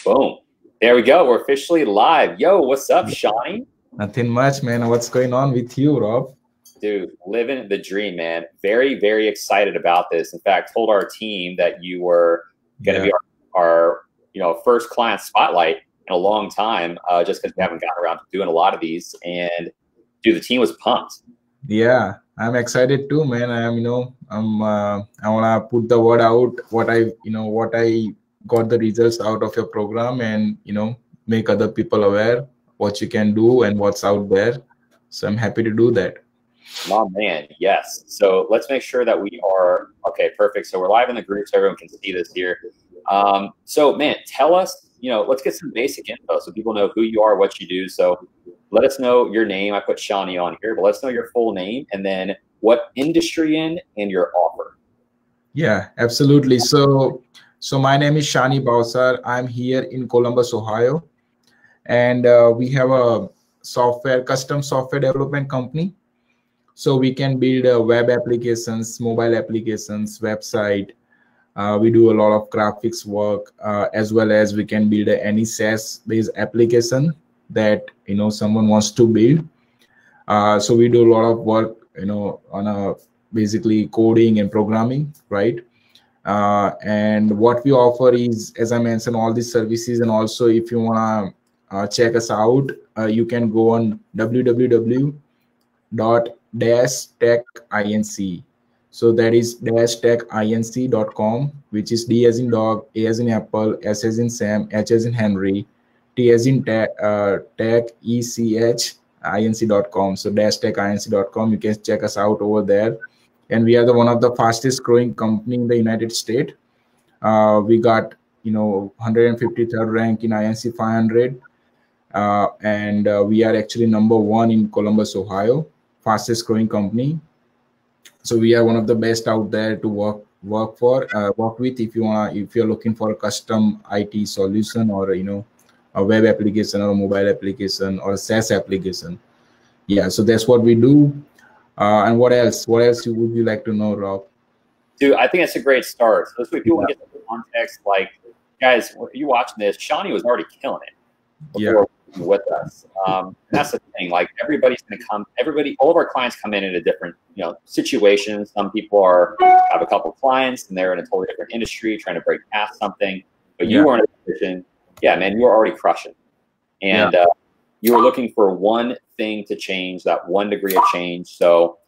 Boom. There we go. We're officially live. Yo, what's up, Shani? Nothing much, man. What's going on with you, Rob? Dude, living the dream, man. Very, very excited about this. In fact, told our team that you were going to be our first client spotlight in a long time, just because we haven't gotten around to doing a lot of these. And dude, the team was pumped. Yeah, I'm excited too, man. I wanna put the word out what I got the results out of your program, and make other people aware what you can do and what's out there. So I'm happy to do that. Oh man, yes. So let's make sure that we are okay. Perfect. So we're live in the group, so everyone can see this here. So man, tell us. Let's get some basic info so people know who you are, what you do. So let us know your name. I put Shani on here, but let's know your full name and then what industry in and your offer. Yeah, absolutely. So my name is Shani Bausar. I'm here in Columbus, Ohio, and we have a custom software development company. So we can build web applications, mobile applications, website. We do a lot of graphics work, as well as we can build any SaaS-based application that someone wants to build. So we do a lot of work, on basically coding and programming, right? And what we offer is, as I mentioned, all these services. And also, if you wanna check us out, you can go on www.dashtechinc. So that is dashtechinc.com, which is D as in dog, A as in apple, S as in Sam, H as in Henry, T as in tech, ECHINC.com. So dashtechinc.com. You can check us out over there. And we are one of the fastest growing company in the United States. We got 153rd rank in INC 500, and we are actually #1 in Columbus, Ohio, fastest growing company. So we are one of the best out there to work with if you're looking for a custom IT solution, or a web application or a mobile application or a SaaS application. Yeah, so that's what we do. And what else would you like to know, Rob? Dude, I think that's a great start. So this way people get the context. Like, guys, if you're watching this, Shani was already killing it before with us. That's the thing. Like, everybody's going to come. All of our clients come in a different, situation. Some people have a couple of clients and they're in a totally different industry trying to break past something. But you were in a position, man, you were already crushing, and you were looking for one thing to change, that 1 degree of change. So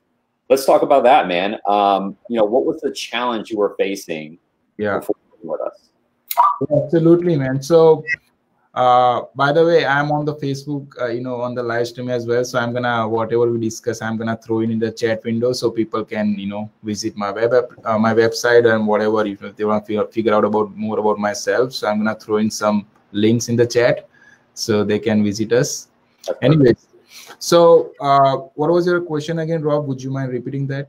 let's talk about that, man. What was the challenge you were facing before working with us? Absolutely, man. So by the way, I'm on the Facebook, on the live stream as well. So I'm gonna, whatever we discuss, I'm gonna throw in the chat window so people can, visit my my website and whatever, if they want to figure out more about myself. So I'm gonna throw in some links in the chat so they can visit us. Anyways, so what was your question again, Rob? Would you mind repeating that?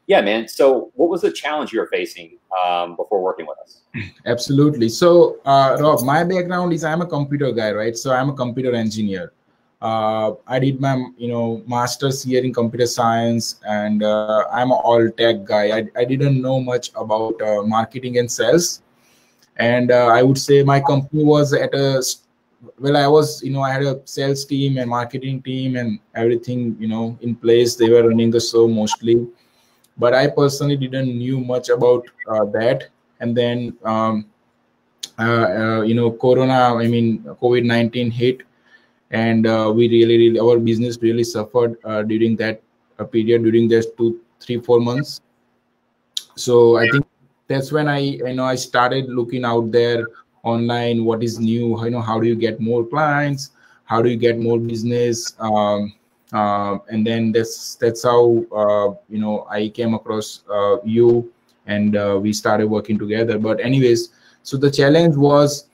Yeah, man. So what was the challenge you were facing before working with us? Absolutely. So Rob, my background is I'm a computer guy, right? So I'm a computer engineer. I did my master's here in computer science, and I'm an all tech guy. I didn't know much about marketing and sales, and I would say my company was at a I was, I had a sales team and marketing team and everything, in place. They were running the show mostly, but I personally didn't knew much about that. And then, COVID-19 hit, and we our business really suffered during that period, during those 2, 3, 4 months. So I think that's when I started looking out there online, what is new, how do you get more clients, how do you get more business, and then that's how I came across you, and we started working together. But anyways, so the challenge was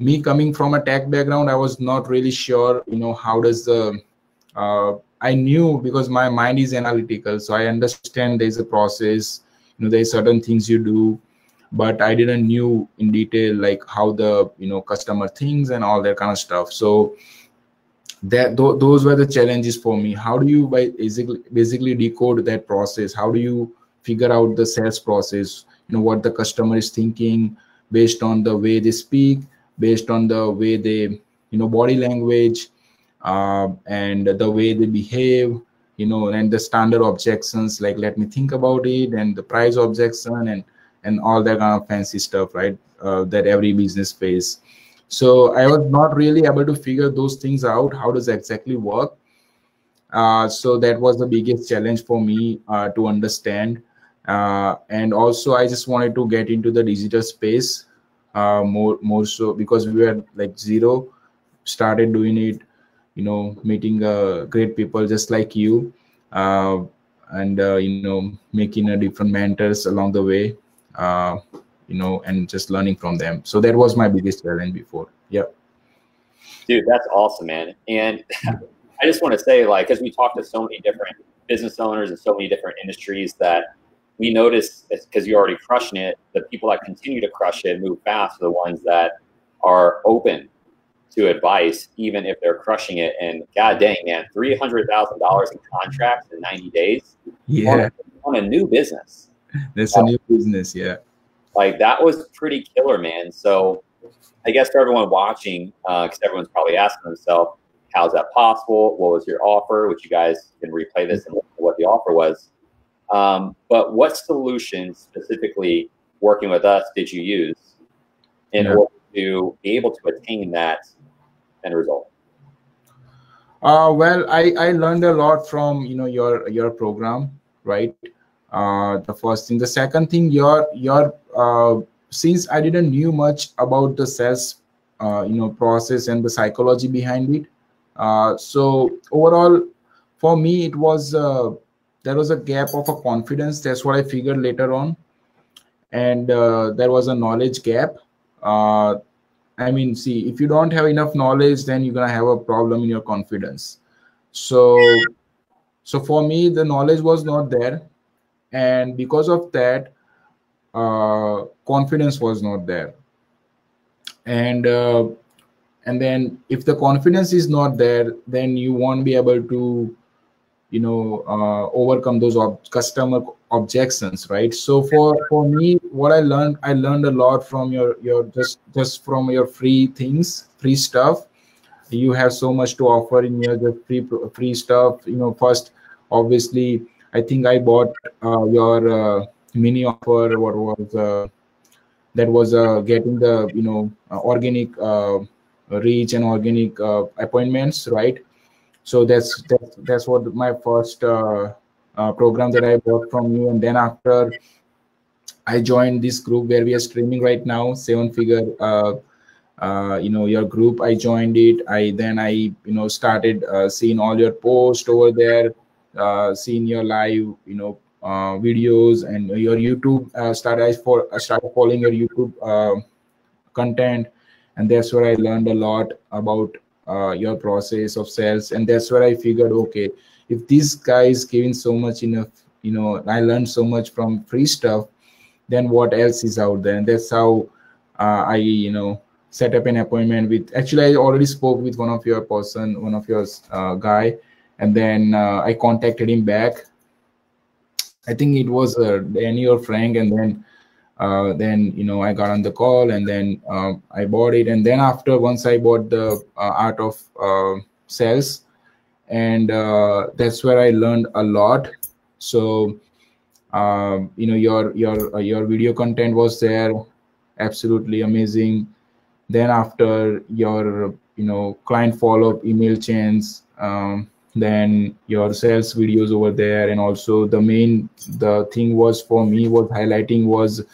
me coming from a tech background. I was not really sure, how does the I knew, because my mind is analytical, so I understand there's a process, there's certain things you do, but I didn't knew in detail like how the customer thinks and all that kind of stuff. So those were the challenges for me. How do you basically decode that process? How do you figure out the sales process? What the customer is thinking based on the way they speak, based on the way they, body language, and the way they behave, and the standard objections, like let me think about it, and the price objection, and all that kind of fancy stuff, right? That every business face. So I was not really able to figure those things out. How does it exactly work? So that was the biggest challenge for me to understand. And also, I just wanted to get into the digital space more so, because we were like zero, started doing it, meeting great people just like you, and making different mentors along the way, and just learning from them. So that was my biggest challenge before. Yeah. Dude, that's awesome, man. And I just want to say, like, because we talked to so many different business owners and so many different industries, that we notice, because you're already crushing it, the people that continue to crush it, move fast, are the ones that are open to advice, even if they're crushing it. And god dang, man, $300,000 in contracts in 90 days Yeah. on a new business. That's a new business. Yeah. Like, that was pretty killer, man. So I guess for everyone watching, because everyone's probably asking themselves, how's that possible? What was your offer? Which you guys can replay this and look at what the offer was. But what solution specifically working with us did you use in order to be able to attain that end result? Well, I learned a lot from your program, right? The first thing. The second thing, your since I didn't knew much about the sales process and the psychology behind it, so overall for me it was there was a gap of a confidence. That's what I figured later on. And there was a knowledge gap. I mean, see, if you don't have enough knowledge, then you're gonna have a problem in your confidence. So for me, the knowledge was not there, and because of that, confidence was not there. And then if the confidence is not there, then you won't be able to overcome those customer objections, right? So for me, what I learned a lot from your just from your free stuff. You have so much to offer in your just free stuff. First, obviously, I think I bought your mini offer. What was that was getting the organic reach and organic appointments, right? So that's what my first program that I bought from you. And then after, I joined this group where we are streaming right now, 7-figure your group. I joined it. I started seeing all your posts over there, seeing your live videos, and your YouTube. Started following your YouTube content, and that's where I learned a lot about your process of sales. And that's where I figured, okay, if this guy is giving so much enough, I learned so much from free stuff, then what else is out there? And that's how I set up an appointment with, actually I already spoke with one of your guy, and then I contacted him back. I think it was Danny or Frank, and then I got on the call, and then I bought it. And then after, once I bought the Art of Sales, and that's where I learned a lot. So your video content was there, absolutely amazing. Then after, your client follow-up email chains, then your sales videos over there. And also the thing was, for me, was highlighting was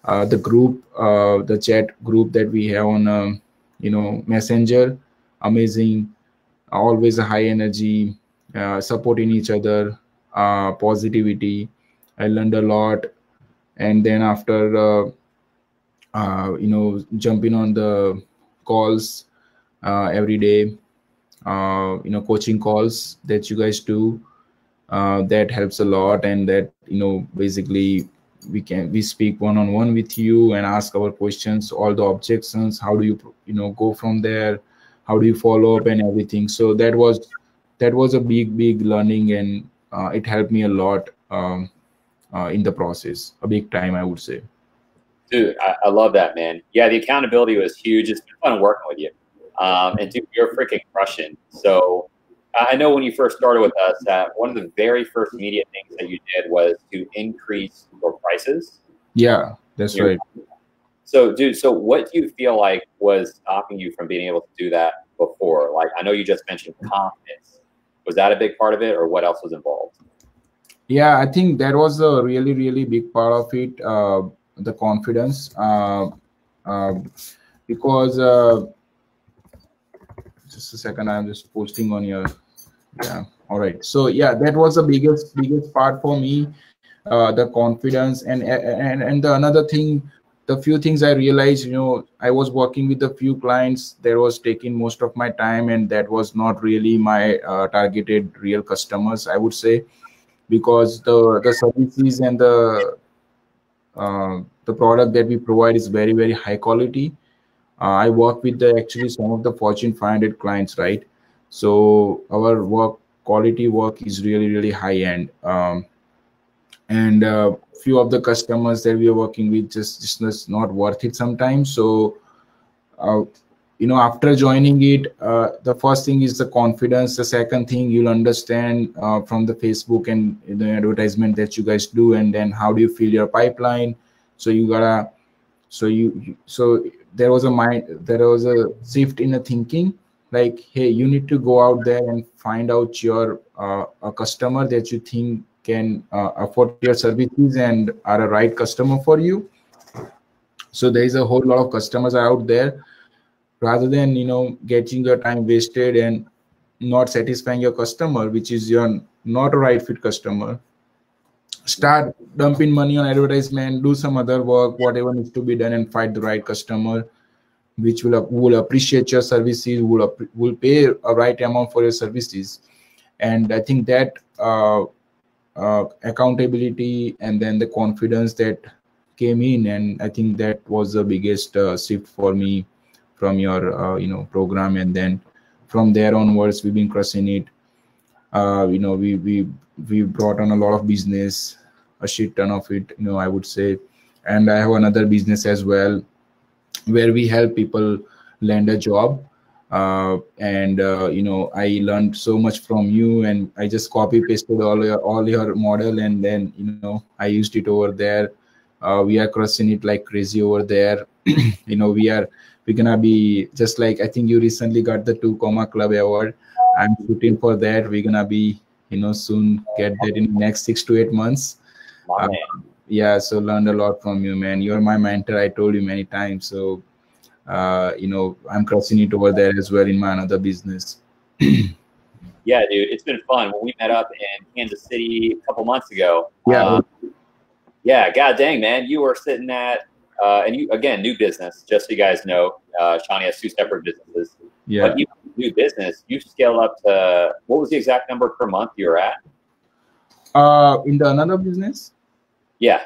the group, the chat group that we have on Messenger. Amazing, always a high energy, supporting each other, positivity. I learned a lot. And then after jumping on the calls every day, coaching calls that you guys do, that helps a lot. And that basically we speak one-on-one with you and ask our questions, all the objections, how do you go from there, how do you follow up and everything. So that was a big learning, and it helped me a lot in the process, a big time, I would say. Dude, I love that, man. Yeah, the accountability was huge. It's been fun working with you. And dude, you're freaking crushing. So I know when you first started with us, one of the very first immediate things that you did was to increase your prices. Yeah, that's right. So, dude, so what do you feel like was stopping you from being able to do that before? Like, I know you just mentioned confidence. Was that a big part of it, or what else was involved? Yeah, I think that was a really, really big part of it, the confidence. Because just a second, I'm just posting on your, yeah, all right. So yeah, that was the biggest part for me, the confidence. And the another thing, the few things I realized, I was working with a few clients that was taking most of my time, and that was not really my targeted real customers, I would say, because the services and the product that we provide is very, very high quality. I work with actually some of the Fortune 500 clients, right? So our quality work is really, really high end. And few of the customers that we are working with just not worth it sometimes. So uh, after joining it, the first thing is the confidence. The second thing, you'll understand from the Facebook and the advertisement that you guys do, and then how do you fill your pipeline. So you gotta, so there was a shift in the thinking, like, hey, you need to go out there and find out your a customer that you think can afford your services and are a right customer for you. So there is a whole lot of customers out there. Rather than getting your time wasted and not satisfying your customer, which is your not a right fit customer, start dumping money on advertisement, do some other work, whatever needs to be done, and find the right customer which will appreciate your services, will pay a right amount for your services. And I think that accountability and then the confidence that came in, and I think that was the biggest shift for me from your program. And then from there onwards, we've been crushing it. We brought on a lot of business, a shit ton of it, I would say. And I have another business as well where we help people land a job. And I learned so much from you, and I just copy pasted all your model, and then I used it over there. We are crushing it like crazy over there. We're gonna be just like, I think you recently got the 2 Comma Club award. I'm shooting for that. We're gonna be soon get that in the next 6 to 8 months. Yeah, so learned a lot from you, man. You're my mentor, I told you many times. So I'm crushing it over there as well in my another business. Yeah, dude, it's been fun. When we met up in Kansas City a couple months ago. Yeah. God dang, man, you were sitting at, and you, again, new business, just so you guys know, Shani has 2 separate businesses. Yeah. But even new business, you scale up to, what was the exact number per month you were at? In the another business? Yeah.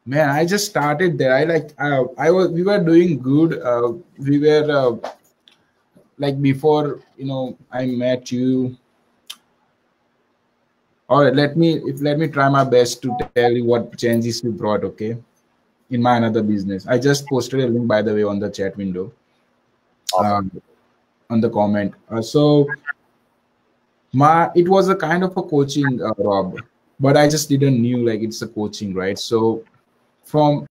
Man, I just started there. We were doing good. We were like before, I met you. All right, let me try my best to tell you what changes you brought, okay? In my another business. I just posted a link, by the way, on the chat window. Awesome. On the comment. So it was a kind of a coaching, Rob, but I just didn't knew like it's a coaching, right? So from